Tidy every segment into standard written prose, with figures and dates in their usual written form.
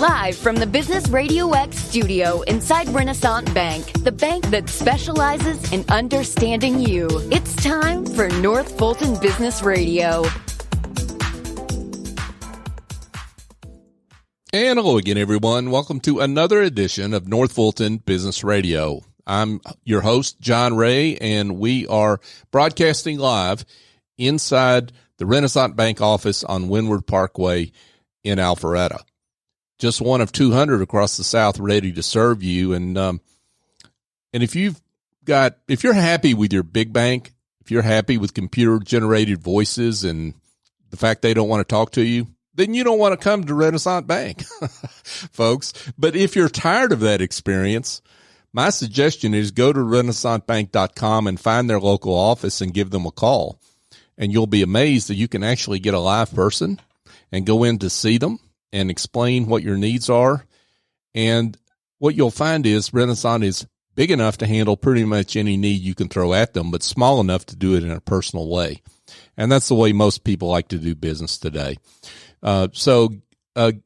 Live from the Business RadioX studio inside Renaissance Bank, the bank that specializes in understanding you. It's time for North Fulton Business Radio. And hello again, everyone. Welcome to another edition of North Fulton Business Radio. I'm your host, John Ray, and we are broadcasting live inside the Renaissance Bank office on Windward Parkway in Alpharetta. Just one of 200 across the South ready to serve you. And if you're happy with your big bank, if you're happy with computer generated voices and the fact they don't want to talk to you, then you don't want to come to Renaissance Bank, folks. But if you're tired of that experience, my suggestion is go to renaissancebank.com and find their local office and give them a call. And you'll be amazed that you can actually get a live person and go in to see them and explain what your needs are. And what you'll find is Renaissance is big enough to handle pretty much any need you can throw at them, but small enough to do it in a personal way. And that's the way most people like to do business today. So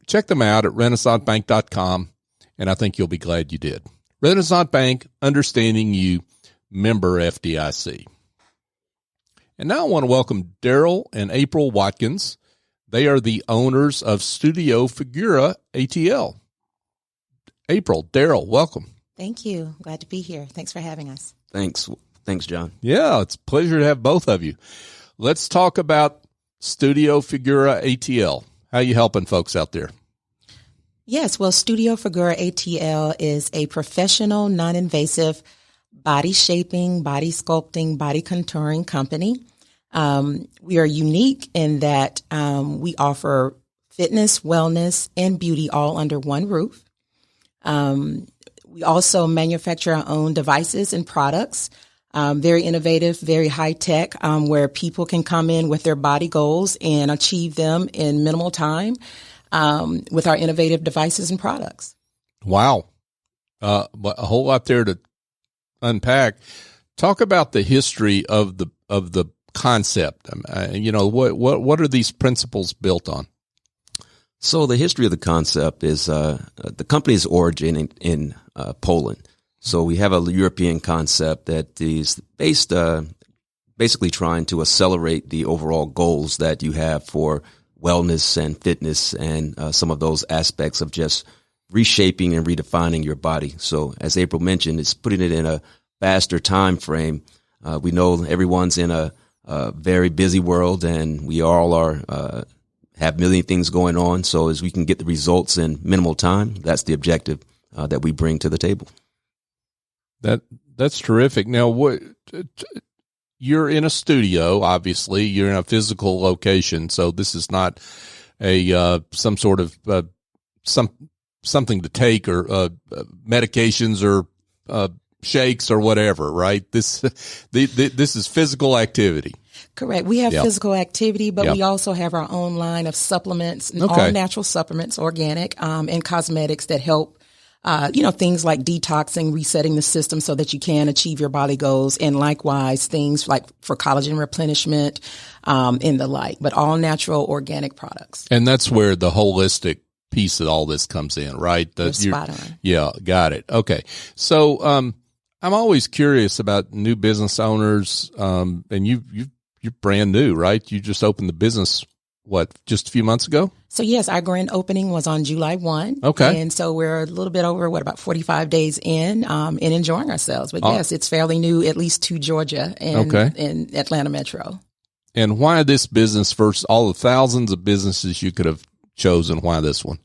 check them out at renaissancebank.com, and I think you'll be glad you did. Renaissance Bank, understanding you, member FDIC. And now I want to welcome Daryl and April Watkins. They are the owners of Studio Figura ATL. April, Daryl, welcome. Thank you. Glad to be here. Thanks for having us. Thanks, John. Yeah, it's a pleasure to have both of you. Let's talk about Studio Figura ATL. How you helping folks out there? Yes, well, Studio Figura ATL is a professional, non-invasive body shaping, body sculpting, body contouring company. We are unique in that we offer fitness, wellness, and beauty all under one roof. We also manufacture our own devices and products, very innovative, very high tech, where people can come in with their body goals and achieve them in minimal time with our innovative devices and products. Wow. A whole lot there to unpack. Talk about the history of the concept. What are these principles built on? So the history of the concept is the company's origin in Poland. So we have a European concept that is based basically trying to accelerate the overall goals that you have for wellness and fitness and some of those aspects of just reshaping and redefining your body. So as April mentioned, it's putting it in a faster time frame. We know everyone's in a very busy world, and we all are have a million things going on. So as we can get the results in minimal time, that's the objective that we bring to the table. That's terrific. Now, you're in a studio, obviously. You're in a physical location, so this is not a some sort of something to take or medications or shakes or whatever, right? This is physical activity. Correct. We have physical activity, but we also have our own line of supplements, all natural supplements, organic, and cosmetics that help. Things like detoxing, resetting the system so that you can achieve your body goals, and likewise things like for collagen replenishment, and the like, but all natural organic products. And that's where the holistic piece of all this comes in, right? You're spot on. Yeah, got it. Okay. So, I'm always curious about new business owners, and you're brand new, right? You just opened the business, just a few months ago? So yes, our grand opening was on July 1. Okay. And so we're a little bit over, about 45 days in, and enjoying ourselves. But yes, it's fairly new, at least to Georgia and in Atlanta Metro. And why this business versus all the thousands of businesses you could have chosen? Why this one?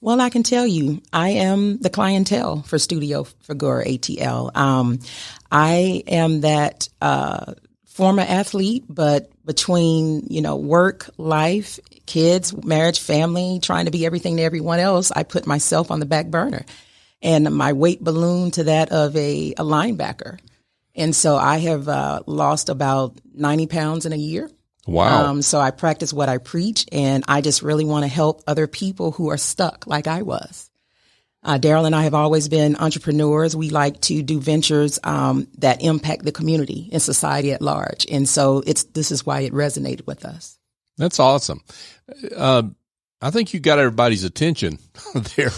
Well, I can tell you, I am the clientele for Studio Figura ATL. I am that former athlete, but between, work, life, kids, marriage, family, trying to be everything to everyone else, I put myself on the back burner, and my weight ballooned to that of a linebacker. And so I have lost about 90 pounds in a year. Wow. So I practice what I preach, and I just really want to help other people who are stuck like I was. Daryl and I have always been entrepreneurs. We like to do ventures that impact the community and society at large. And so this is why it resonated with us. That's awesome. I think you got everybody's attention there.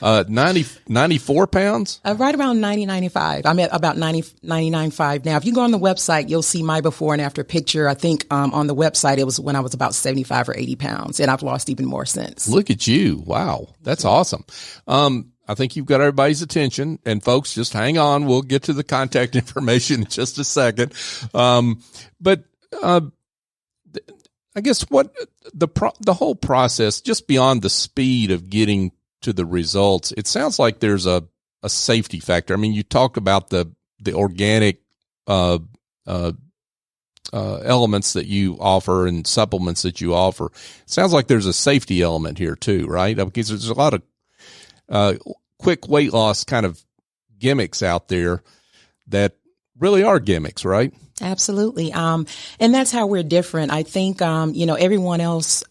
94 pounds? Right around 95. I'm at about 99.5 now. If you go on the website, you'll see my before and after picture. I think on the website, it was when I was about 75 or 80 pounds, and I've lost even more since. Look at you. Wow. That's awesome. I think you've got everybody's attention, and folks, just hang on. We'll get to the contact information in just a second. I guess what the whole process, just beyond the speed of getting to the results, it sounds like there's a safety factor. I mean, you talk about the organic elements that you offer and supplements that you offer. It sounds like there's a safety element here too, right? Because there's a lot of quick weight loss kind of gimmicks out there that really are gimmicks, right? Absolutely. And that's how we're different. I think, everyone else,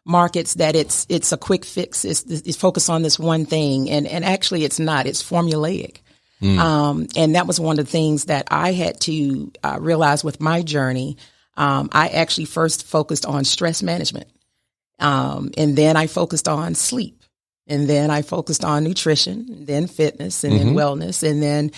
markets that it's a quick fix. It's focused on this one thing. And actually it's not, it's formulaic. And that was one of the things that I had to realize with my journey. I actually first focused on stress management. And then I focused on sleep. And then I focused on nutrition, and then fitness, and then wellness. And then,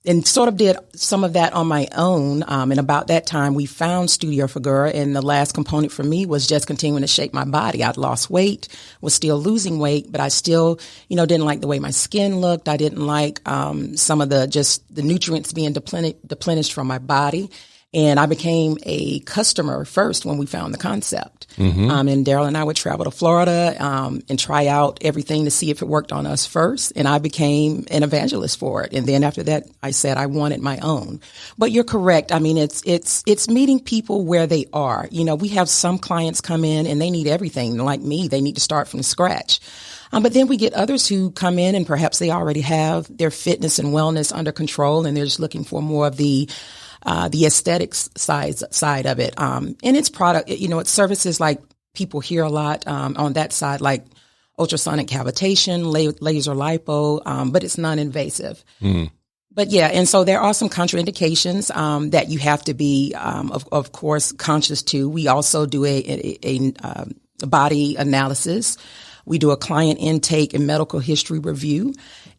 and sort of did some of that on my own. And about that time, we found Studio Figura. And the last component for me was just continuing to shape my body. I'd lost weight, was still losing weight, but I still, didn't like the way my skin looked. I didn't like some of the nutrients being deplenished from my body. And I became a customer first when we found the concept. And Daryl and I would travel to Florida and try out everything to see if it worked on us first. And I became an evangelist for it. And then after that, I said I wanted my own. But you're correct. I mean, it's meeting people where they are. We have some clients come in and they need everything. Like me, they need to start from scratch. But then we get others who come in and perhaps they already have their fitness and wellness under control, and they're just looking for more of the aesthetics side of it. And its product, it's services like people hear a lot, on that side, like ultrasonic cavitation, laser lipo, but it's non-invasive. But yeah, and so there are some contraindications, that you have to be, of course, conscious to. We also do a body analysis. We do a client intake and medical history review.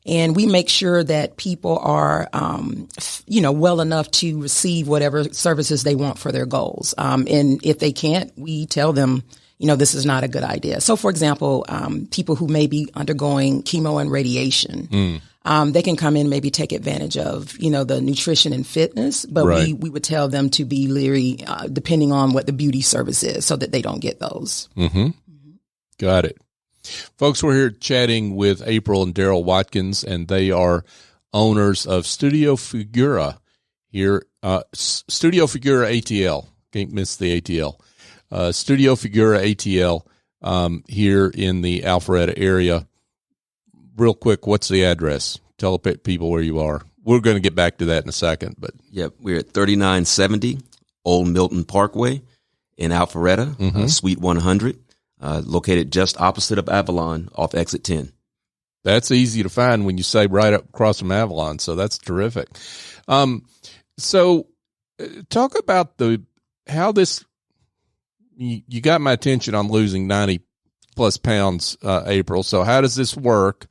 And we make sure that people are, well enough to receive whatever services they want for their goals. And if they can't, we tell them, this is not a good idea. So, for example, people who may be undergoing chemo and radiation, they can come in and maybe take advantage of, the nutrition and fitness. But we would tell them to be leery, depending on what the beauty service is, so that they don't get those. Got it. Folks, we're here chatting with April and Daryl Watkins, and they are owners of Studio Figura here. Studio Figura ATL. Can't miss the ATL. Studio Figura ATL here in the Alpharetta area. Real quick, what's the address? Tell people where you are. We're going to get back to that in a second. But we're at 3970 Old Milton Parkway in Alpharetta, Suite 100. Located just opposite of Avalon off exit 10. That's easy to find when you say right up across from Avalon. So that's terrific. So talk about how this, you got my attention on losing 90 plus pounds, April. So how does this work?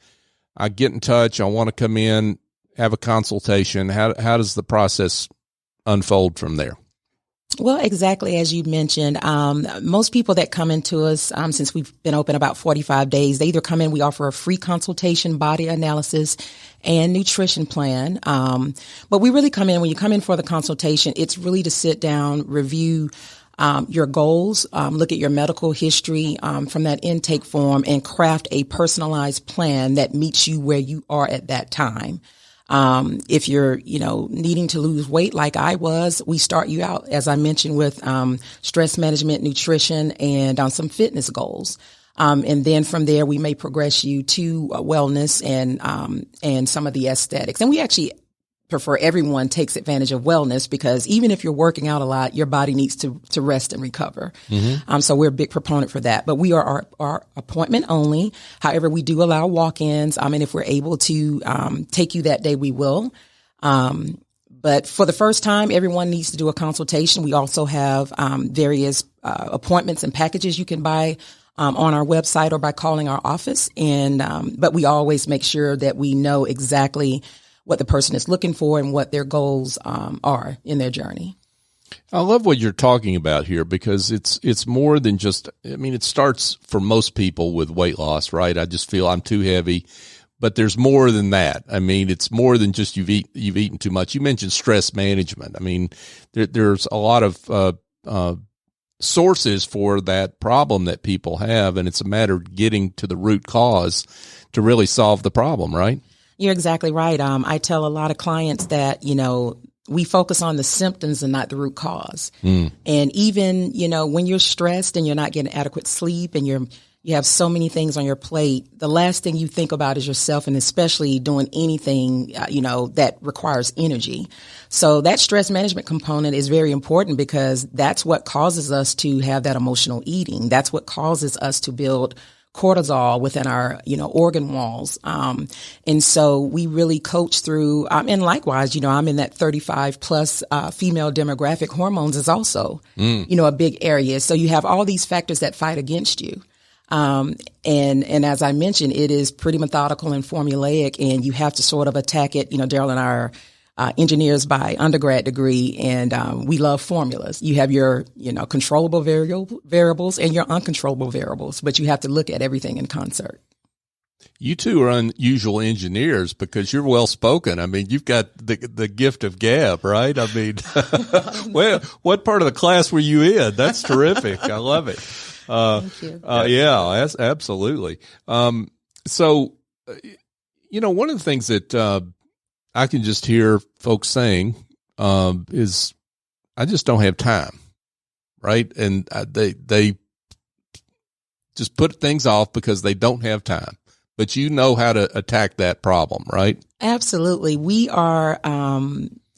I get in touch. I want to come in, have a consultation. How does the process unfold from there? Well, exactly as you mentioned, most people that come into us, since we've been open about 45 days, they either come in, we offer a free consultation, body analysis, and nutrition plan. But we really come in, when you come in for the consultation, it's really to sit down, review your goals, look at your medical history from that intake form, and craft a personalized plan that meets you where you are at that time. If you're, needing to lose weight like I was, we start you out, as I mentioned, with stress management, nutrition, and some fitness goals. And then from there, we may progress you to wellness and some of the aesthetics. And we actually prefer everyone takes advantage of wellness, because even if you're working out a lot, your body needs to rest and recover. So we're a big proponent for that. But we are our appointment only. However, we do allow walk-ins. And if we're able to take you that day, we will. But for the first time, everyone needs to do a consultation. We also have various appointments and packages you can buy on our website or by calling our office. And but we always make sure that we know exactly what the person is looking for and what their goals are in their journey. I love what you're talking about here because it's more than just, I mean, it starts for most people with weight loss, right? I just feel I'm too heavy, but there's more than that. I mean, it's more than just you've eaten too much. You mentioned stress management. I mean, there's a lot of sources for that problem that people have, and it's a matter of getting to the root cause to really solve the problem, right? You're exactly right. I tell a lot of clients that, we focus on the symptoms and not the root cause. And even, when you're stressed and you're not getting adequate sleep and you have so many things on your plate, the last thing you think about is yourself, and especially doing anything, that requires energy. So that stress management component is very important because that's what causes us to have that emotional eating. That's what causes us to build cortisol within our, organ walls. And so we really coach through, and likewise, I'm in that 35 plus, female demographic. Hormones is also, a big area. So you have all these factors that fight against you. And as I mentioned, it is pretty methodical and formulaic, and you have to sort of attack it. Daryl and I are engineers by undergrad degree, and we love formulas. You have your, controllable variables and your uncontrollable variables, but you have to look at everything in concert. You two are unusual engineers because you're well spoken. I mean, you've got the gift of gab, right? I mean, well, what part of the class were you in? That's terrific. I love it. Thank you. Yeah, absolutely. So, one of the things that I can just hear folks saying is, I just don't have time, right? And they just put things off because they don't have time. But you know how to attack that problem, right? Absolutely. We are,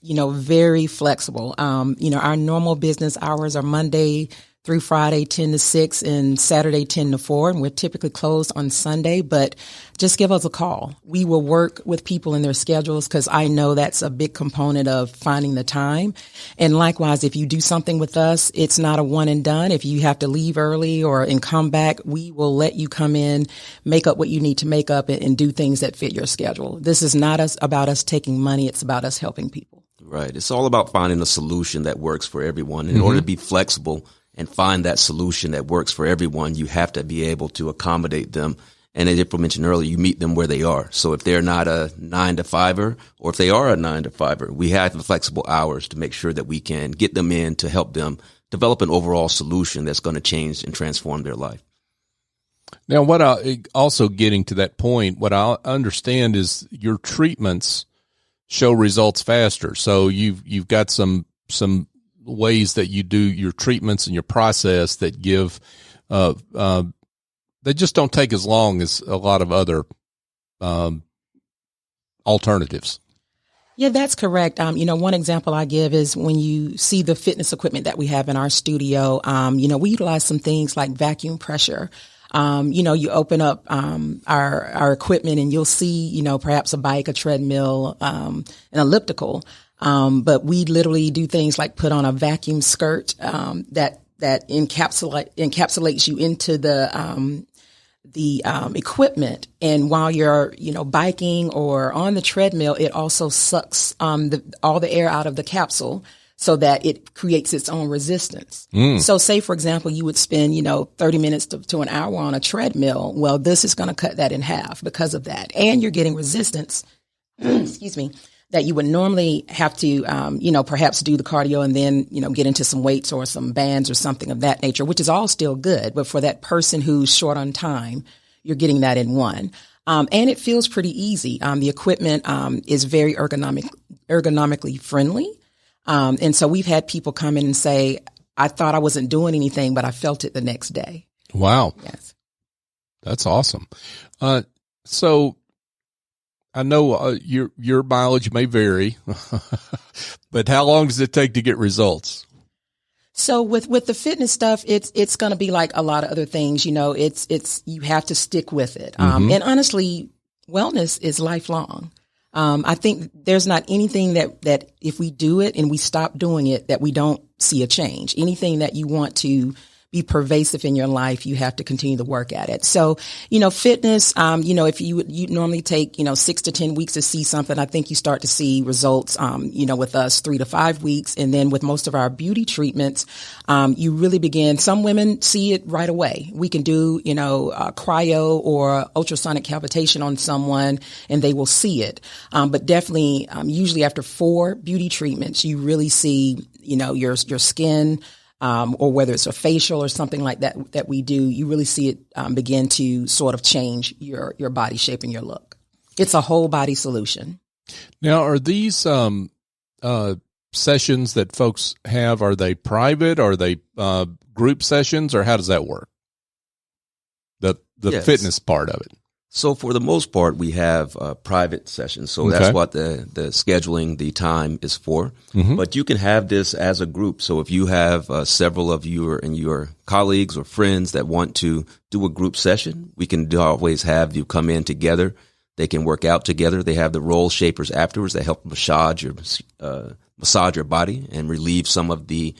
very flexible. Our normal business hours are Monday through Friday, 10 to 6, and Saturday, 10 to 4. And we're typically closed on Sunday, but just give us a call. We will work with people in their schedules because I know that's a big component of finding the time. And likewise, if you do something with us, it's not a one and done. If you have to leave early and come back, we will let you come in, make up what you need to make up, and do things that fit your schedule. This is not about us taking money. It's about us helping people. Right. It's all about finding a solution that works for everyone. In order to be flexible and find that solution that works for everyone, you have to be able to accommodate them. And as April mentioned earlier, you meet them where they are. So if they're not a 9-to-5er, or if they are a 9-to-5er, we have the flexible hours to make sure that we can get them in to help them develop an overall solution that's going to change and transform their life. Now, also getting to that point, what I understand is your treatments show results faster. So you've got some ways that you do your treatments and your process that give, they just don't take as long as a lot of other, alternatives. Yeah, that's correct. One example I give is when you see the fitness equipment that we have in our studio, we utilize some things like vacuum pressure. You open up, our equipment and you'll see, perhaps a bike, a treadmill, an elliptical. But we literally do things like put on a vacuum skirt, that encapsulates you into the equipment. And while you're, biking or on the treadmill, it also sucks, all the air out of the capsule so that it creates its own resistance. So say, for example, you would spend, 30 minutes to an hour on a treadmill. Well, this is going to cut that in half because of that. And you're getting resistance, excuse me, that you would normally have to, perhaps do the cardio and then, get into some weights or some bands or something of that nature, which is all still good. But for that person who's short on time, you're getting that in one. And it feels pretty easy. The equipment, is very ergonomically friendly. And so we've had people come in and say, I thought I wasn't doing anything, but I felt it the next day. Wow. Yes. That's awesome. So I know your mileage may vary, but how long does it take to get results? So with the fitness stuff, it's going to be like a lot of other things. It's you have to stick with it. And honestly, wellness is lifelong. I think there's not anything that if we do it and we stop doing it, that we don't see a change. Anything that you want to be pervasive in your life, you have to continue to work at it. So, fitness, if you normally take, 6 to 10 weeks to see something, I think you start to see results, with us 3 to 5 weeks. And then with most of our beauty treatments, you really begin, some women see it right away. We can do, cryo or ultrasonic cavitation on someone and they will see it. But definitely, usually after 4 beauty treatments, you really see, your skin, or whether it's a facial or something like that we do, you really see it begin to sort of change your body shape and your look. It's a whole body solution. Now, are these sessions that folks have, are they private? Are they group sessions, or how does that work? The Yes. fitness part of it. So for the most part, we have private sessions. So that's what the scheduling, the time is for. Mm-hmm. But you can have this as a group. So if you have several of your colleagues or friends that want to do a group session, we can always have you come in together. They can work out together. They have the roll shapers afterwards that help massage your body and relieve some of the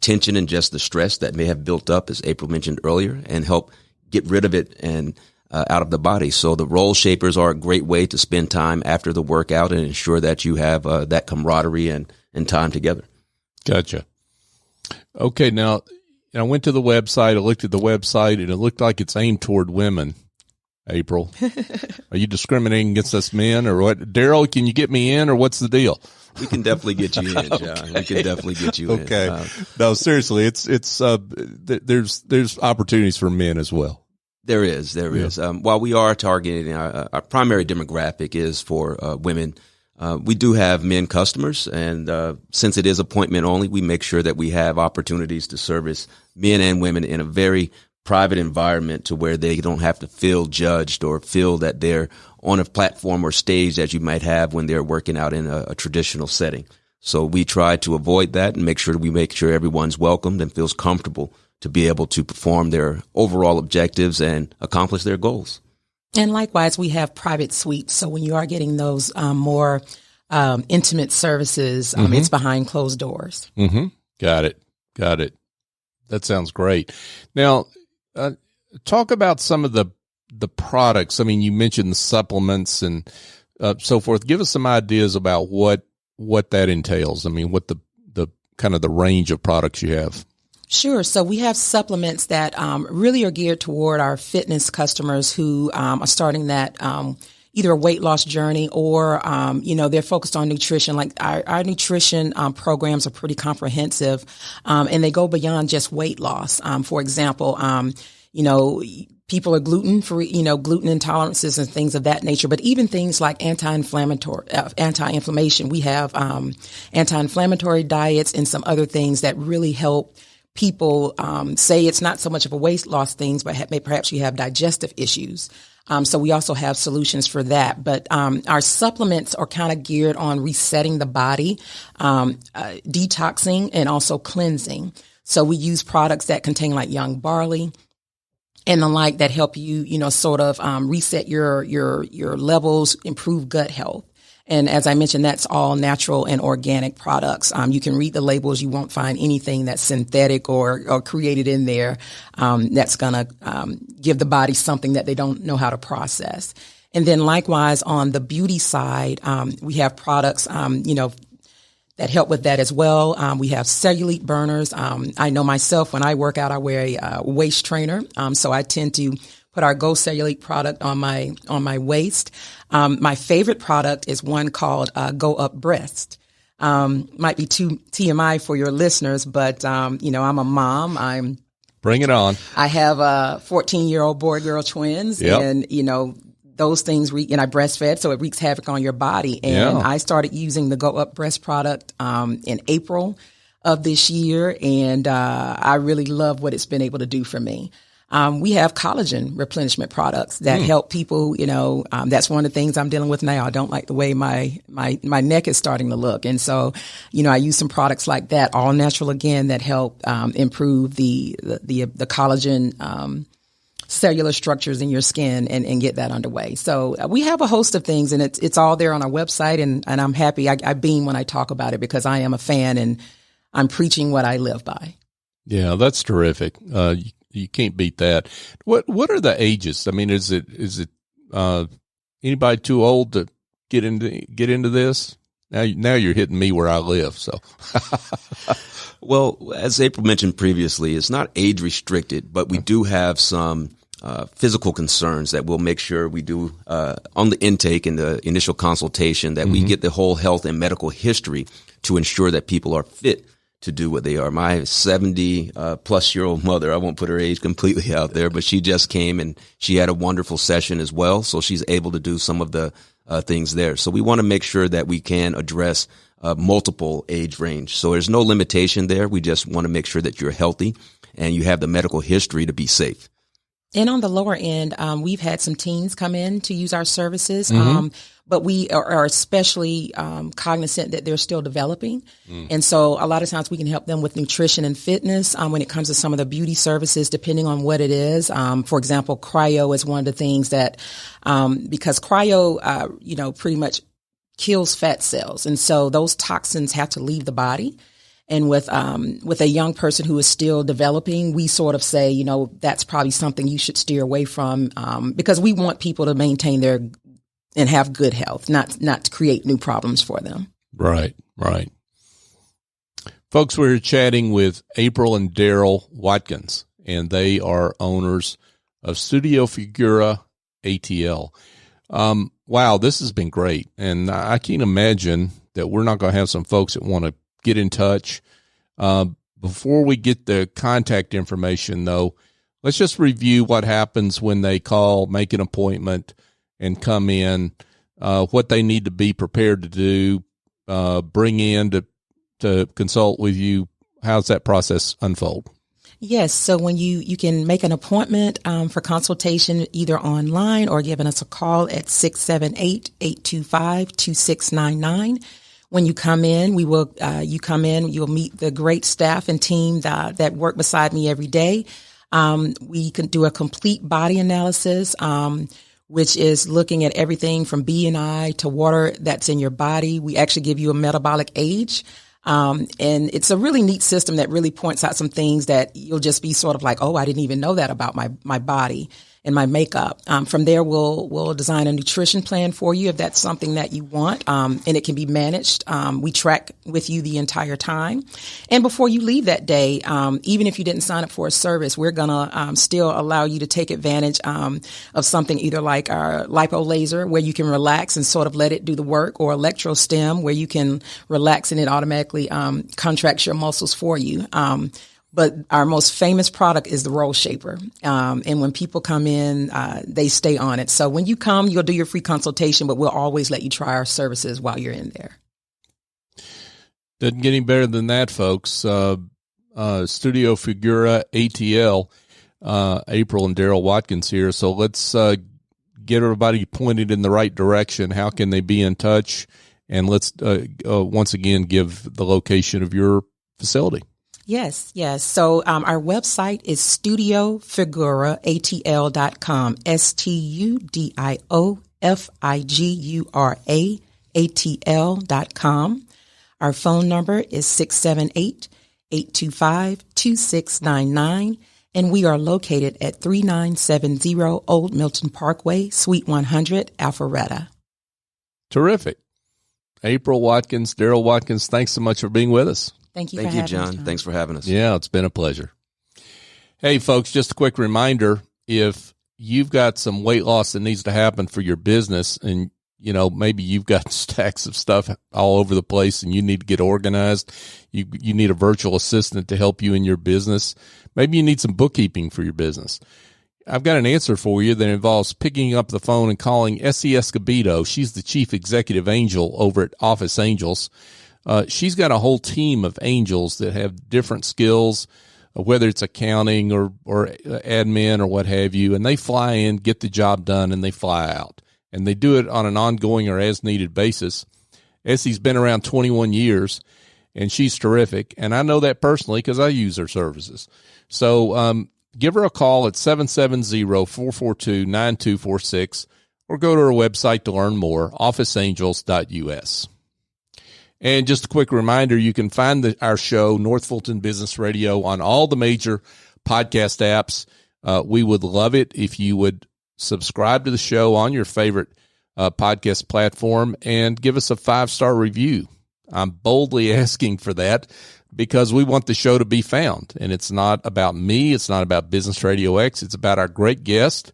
tension and just the stress that may have built up, as April mentioned earlier, and help get rid of it and out of the body. So the roll shapers are a great way to spend time after the workout and ensure that you have that camaraderie and time together. Gotcha. Okay. Now, I went to the website, I looked at the website, and it looked like it's aimed toward women. April, are you discriminating against us men or what? Daryl, can you get me in, or what's the deal? We can definitely get you in, John. Okay. We can definitely get you in. Okay. No, seriously, it's there's opportunities for men as well. There is. While we are targeting our primary demographic is for women, we do have men customers, and since it is appointment only, we make sure that we have opportunities to service men and women in a very private environment to where they don't have to feel judged or feel that they're on a platform or stage as you might have when they're working out in a traditional setting. So we try to avoid that and make sure everyone's welcomed and feels comfortable to be able to perform their overall objectives and accomplish their goals. And likewise, we have private suites. So when you are getting those more intimate services, it's behind closed doors. Mm-hmm. Got it. That sounds great. Now, talk about some of the products. I mean, you mentioned the supplements and so forth. Give us some ideas about what that entails. I mean, what the kind of the range of products you have. Sure. So we have supplements that really are geared toward our fitness customers who are starting that either a weight loss journey or, they're focused on nutrition. Like our nutrition programs are pretty comprehensive and they go beyond just weight loss. For example, people are gluten intolerances and things of that nature, but even things like anti-inflammation. We have anti-inflammatory diets and some other things that really help people say it's not so much of a weight loss thing, but perhaps you have digestive issues. So we also have solutions for that. But our supplements are kind of geared on resetting the body, detoxing, and also cleansing. So we use products that contain like young barley and the like that help you, reset your levels, improve gut health. And as I mentioned, that's all natural and organic products. You can read the labels. You won't find anything that's synthetic or created in there that's going to give the body something that they don't know how to process. And then likewise, on the beauty side, we have products, that help with that as well. We have cellulite burners. I know myself, when I work out, I wear a waist trainer. So I tend to put our Go Cellulite product on my waist. My favorite product is one called Go Up Breast. Might be too TMI for your listeners, but I'm a mom. Bring it on. I have 14-year-old boy-girl twins, yep. And those things and I breastfed, so it wreaks havoc on your body. And I started using the Go Up Breast product in April of this year, and I really love what it's been able to do for me. We have collagen replenishment products that help people, that's one of the things I'm dealing with now. I don't like the way my neck is starting to look. And so, I use some products like that, all natural again, that help improve the collagen cellular structures in your skin and get that underway. So we have a host of things, and it's all there on our website, and I'm happy. I beam when I talk about it because I am a fan and I'm preaching what I live by. Yeah, that's terrific. You can't beat that. What are the ages? I mean, is it anybody too old to get into this? Now you're hitting me where I live. So, well, as April mentioned previously, it's not age restricted, but we do have some physical concerns that we'll make sure we do on the intake and the initial consultation, that we get the whole health and medical history to ensure that people are fit to do what they are. My 70 plus year old mother, I won't put her age completely out there, but she just came and she had a wonderful session as well. So she's able to do some of the things there. So we want to make sure that we can address multiple age range. So there's no limitation there. We just want to make sure that you're healthy and you have the medical history to be safe. And on the lower end, we've had some teens come in to use our services, but we are especially cognizant that they're still developing. And so a lot of times we can help them with nutrition and fitness when it comes to some of the beauty services, depending on what it is. For example, cryo is one of the things that, because cryo, pretty much kills fat cells. And so those toxins have to leave the body. And with a young person who is still developing, we sort of say, that's probably something you should steer away from, because we want people to maintain and have good health, not to create new problems for them. Right. Folks, we're chatting with April and Daryl Watkins, and they are owners of Studio Figura ATL. Wow, this has been great. And I can't imagine that we're not going to have some folks that want to get in touch. Before we get the contact information, though, let's just review what happens when they call, make an appointment, and come in, what they need to be prepared to do, bring in to consult with you. How's that process unfold? Yes. So when you can make an appointment for consultation either online or giving us a call at 678-825-2699. When you come in, you'll meet the great staff and team that work beside me every day. We can do a complete body analysis, which is looking at everything from BMI to water that's in your body. We actually give you a metabolic age. And it's a really neat system that really points out some things that you'll just be sort of like, oh, I didn't even know that about my body and my makeup. From there, we'll design a nutrition plan for you if that's something that you want, and it can be managed. We track with you the entire time. And before you leave that day, even if you didn't sign up for a service, we're going to still allow you to take advantage of something either like our lipo laser, where you can relax and sort of let it do the work, or electrostim, where you can relax and it automatically contracts your muscles for you. But our most famous product is the Roll Shaper. And when people come in, they stay on it. So when you come, you'll do your free consultation, but we'll always let you try our services while you're in there. Doesn't get any better than that, folks. Studio Figura ATL, April and Daryl Watkins here. So let's get everybody pointed in the right direction. How can they be in touch? And let's once again give the location of your facility. Yes. So our website is studiofiguraatl.com, STUDIOFIGURA-ATL.com. Our phone number is 678-825-2699, and we are located at 3970 Old Milton Parkway, Suite 100, Alpharetta. Terrific. April Watkins, Daryl Watkins, thanks so much for being with us. Thank you, John. Thanks for having us. Yeah, it's been a pleasure. Hey, folks, just a quick reminder, if you've got some weight loss that needs to happen for your business, and, maybe you've got stacks of stuff all over the place and you need to get organized, you need a virtual assistant to help you in your business, maybe you need some bookkeeping for your business, I've got an answer for you that involves picking up the phone and calling Essie Escobedo. She's the chief executive angel over at Office Angels. She's got a whole team of angels that have different skills, whether it's accounting or admin or what have you, and they fly in, get the job done, and they fly out. And they do it on an ongoing or as-needed basis. Essie's been around 21 years, and she's terrific. And I know that personally because I use her services. So give her a call at 770-442-9246 or go to her website to learn more, officeangels.us. And just a quick reminder, you can find our show, North Fulton Business Radio, on all the major podcast apps. We would love it if you would subscribe to the show on your favorite podcast platform and give us a 5-star review. I'm boldly asking for that because we want the show to be found. And it's not about me. It's not about Business RadioX. It's about our great guests,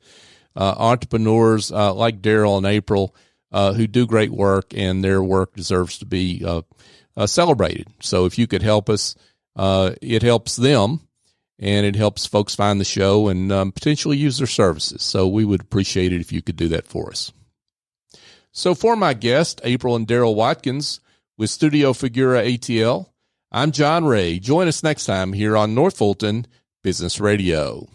entrepreneurs like Daryl and April, who do great work, and their work deserves to be celebrated. So if you could help us, it helps them, and it helps folks find the show and potentially use their services. So we would appreciate it if you could do that for us. So for my guests, April and Daryl Watkins with Studio Figura ATL, I'm John Ray. Join us next time here on North Fulton Business Radio.